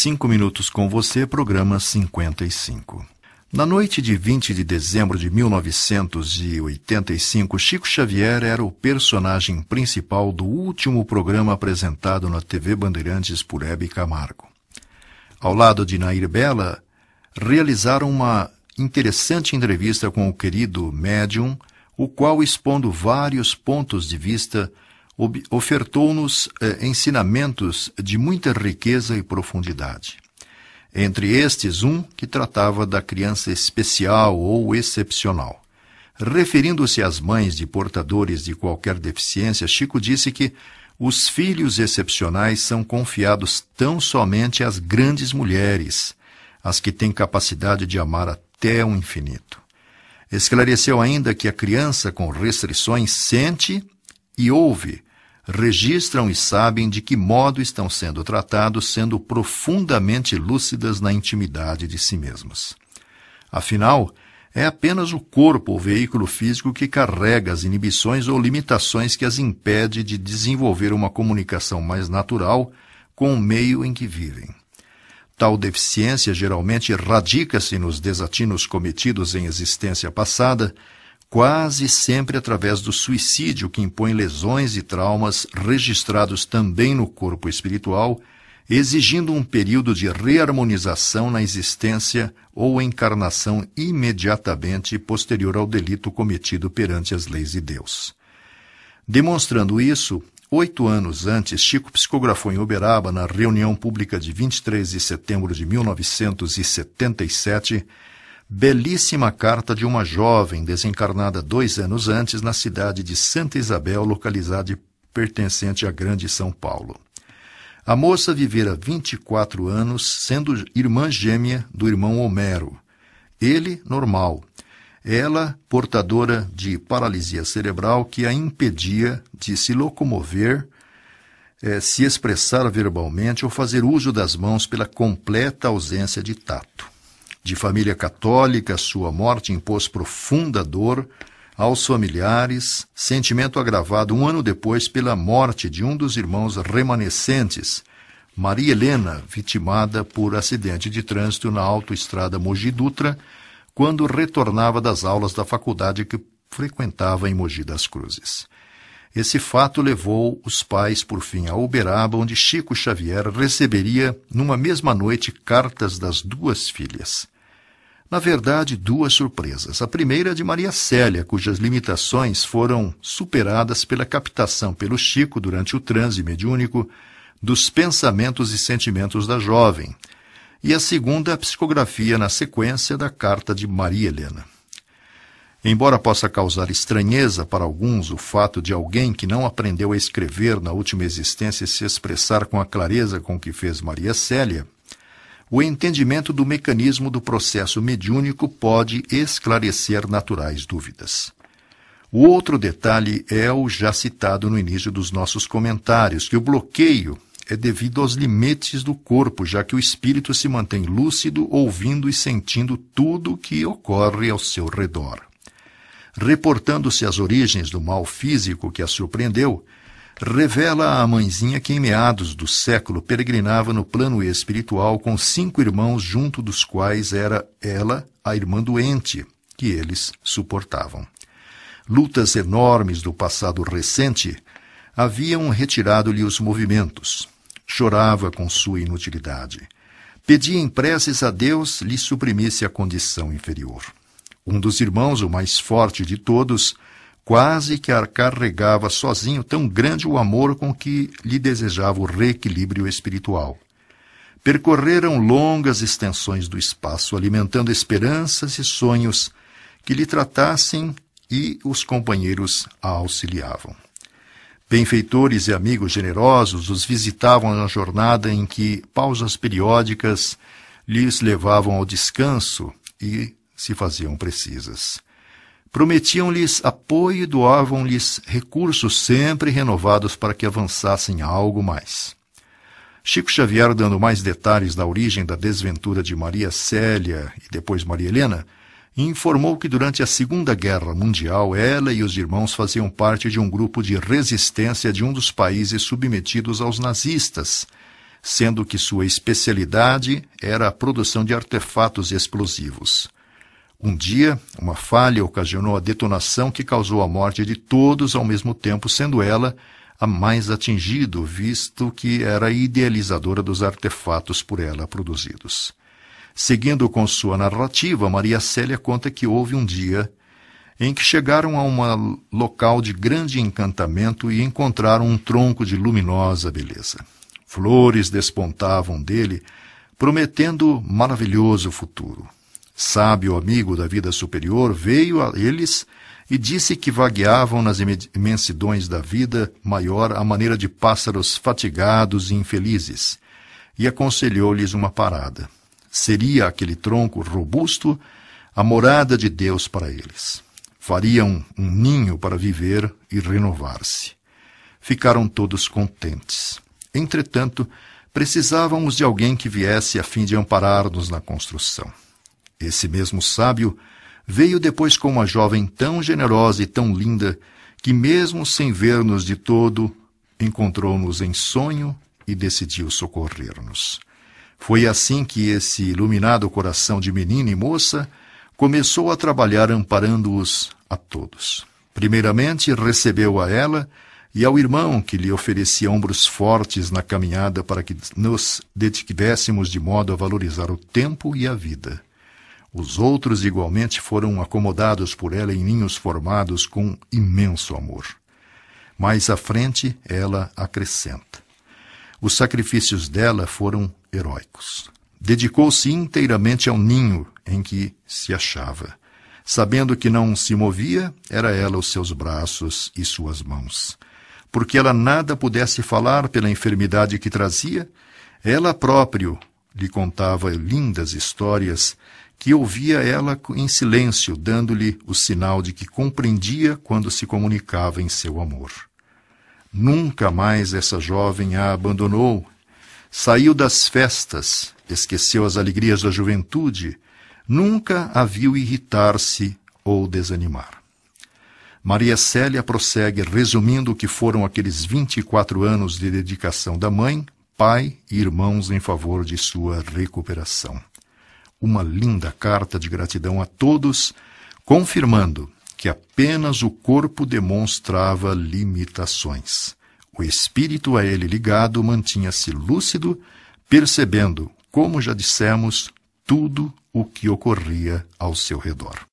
5 minutos com você, programa 55. Na noite de 20 de dezembro de 1985, Chico Xavier era o personagem principal do último programa apresentado na TV Bandeirantes por Hebe Camargo. Ao lado de Nair Bela, realizaram uma interessante entrevista com o querido médium, o qual, expondo vários pontos de vista, ofertou-nos ensinamentos de muita riqueza e profundidade. Entre estes, um que tratava da criança especial ou excepcional. Referindo-se às mães de portadores de qualquer deficiência, Chico disse que os filhos excepcionais são confiados tão somente às grandes mulheres, as que têm capacidade de amar até o infinito. Esclareceu ainda que a criança com restrições sente e ouve, registram e sabem de que modo estão sendo tratados, sendo profundamente lúcidas na intimidade de si mesmas. Afinal, é apenas o corpo ou veículo físico que carrega as inibições ou limitações que as impede de desenvolver uma comunicação mais natural com o meio em que vivem. Tal deficiência geralmente radica-se nos desatinos cometidos em existência passada, quase sempre através do suicídio que impõe lesões e traumas registrados também no corpo espiritual, exigindo um período de reharmonização na existência ou encarnação imediatamente posterior ao delito cometido perante as leis de Deus. Demonstrando isso, 8 anos antes, Chico psicografou em Uberaba, na reunião pública de 23 de setembro de 1977, belíssima carta de uma jovem desencarnada 2 anos antes na cidade de Santa Isabel, localizada e pertencente à Grande São Paulo. A moça vivera 24 anos, sendo irmã gêmea do irmão Homero. Ele, normal. Ela, portadora de paralisia cerebral que a impedia de se locomover, se expressar verbalmente ou fazer uso das mãos pela completa ausência de tato. De família católica, sua morte impôs profunda dor aos familiares, sentimento agravado 1 ano depois pela morte de um dos irmãos remanescentes, Maria Helena, vitimada por acidente de trânsito na autoestrada Mogi Dutra, quando retornava das aulas da faculdade que frequentava em Mogi das Cruzes. Esse fato levou os pais, por fim, a Uberaba, onde Chico Xavier receberia, numa mesma noite, cartas das 2 filhas. Na verdade, 2 surpresas. A primeira de Maria Célia, cujas limitações foram superadas pela captação pelo Chico, durante o transe mediúnico, dos pensamentos e sentimentos da jovem. E a segunda, a psicografia na sequência da carta de Maria Helena. Embora possa causar estranheza para alguns o fato de alguém que não aprendeu a escrever na última existência se expressar com a clareza com que fez Maria Célia, o entendimento do mecanismo do processo mediúnico pode esclarecer naturais dúvidas. O outro detalhe é o já citado no início dos nossos comentários, que o bloqueio é devido aos limites do corpo, já que o espírito se mantém lúcido, ouvindo e sentindo tudo o que ocorre ao seu redor. Reportando-se às origens do mal físico que a surpreendeu, revela a mãezinha que em meados do século peregrinava no plano espiritual com 5 irmãos, junto dos quais era ela a irmã doente, que eles suportavam. Lutas enormes do passado recente haviam retirado-lhe os movimentos. Chorava com sua inutilidade. Pedia em preces a Deus lhe suprimisse a condição inferior. Um dos irmãos, o mais forte de todos, quase que a carregava sozinho, tão grande o amor com que lhe desejava o reequilíbrio espiritual. Percorreram longas extensões do espaço, alimentando esperanças e sonhos que lhe tratassem, e os companheiros a auxiliavam. Benfeitores e amigos generosos os visitavam na jornada em que pausas periódicas lhes levavam ao descanso e se faziam precisas. Prometiam-lhes apoio e doavam-lhes recursos sempre renovados para que avançassem a algo mais. Chico Xavier, dando mais detalhes da origem da desventura de Maria Célia e depois Maria Helena, informou que durante a Segunda Guerra Mundial ela e os irmãos faziam parte de um grupo de resistência de um dos países submetidos aos nazistas, sendo que sua especialidade era a produção de artefatos explosivos. Um dia, uma falha ocasionou a detonação que causou a morte de todos ao mesmo tempo, sendo ela a mais atingida, visto que era a idealizadora dos artefatos por ela produzidos. Seguindo com sua narrativa, Maria Célia conta que houve um dia em que chegaram a um local de grande encantamento e encontraram um tronco de luminosa beleza. Flores despontavam dele, prometendo maravilhoso futuro. Sábio amigo da vida superior veio a eles e disse que vagueavam nas imensidões da vida maior à maneira de pássaros fatigados e infelizes, e aconselhou-lhes uma parada. Seria aquele tronco robusto a morada de Deus para eles. Fariam um ninho para viver e renovar-se. Ficaram todos contentes. Entretanto, precisávamos de alguém que viesse a fim de amparar-nos na construção. Esse mesmo sábio veio depois com uma jovem tão generosa e tão linda que, mesmo sem ver-nos de todo, encontrou-nos em sonho e decidiu socorrer-nos. Foi assim que esse iluminado coração de menina e moça começou a trabalhar amparando-os a todos. Primeiramente recebeu a ela e ao irmão que lhe oferecia ombros fortes na caminhada para que nos dediquéssemos de modo a valorizar o tempo e a vida. Os outros igualmente foram acomodados por ela em ninhos formados com imenso amor. Mais à frente, ela acrescenta: os sacrifícios dela foram heróicos. Dedicou-se inteiramente ao ninho em que se achava. Sabendo que não se movia, era ela os seus braços e suas mãos. Porque ela nada pudesse falar pela enfermidade que trazia, ela própria lhe contava lindas histórias que ouvia ela em silêncio, dando-lhe o sinal de que compreendia quando se comunicava em seu amor. Nunca mais essa jovem a abandonou. Saiu das festas, esqueceu as alegrias da juventude, nunca a viu irritar-se ou desanimar. Maria Célia prossegue resumindo o que foram aqueles 24 anos de dedicação da mãe, pai e irmãos em favor de sua recuperação. Uma linda carta de gratidão a todos, confirmando que apenas o corpo demonstrava limitações. O espírito a ele ligado mantinha-se lúcido, percebendo, como já dissemos, tudo o que ocorria ao seu redor.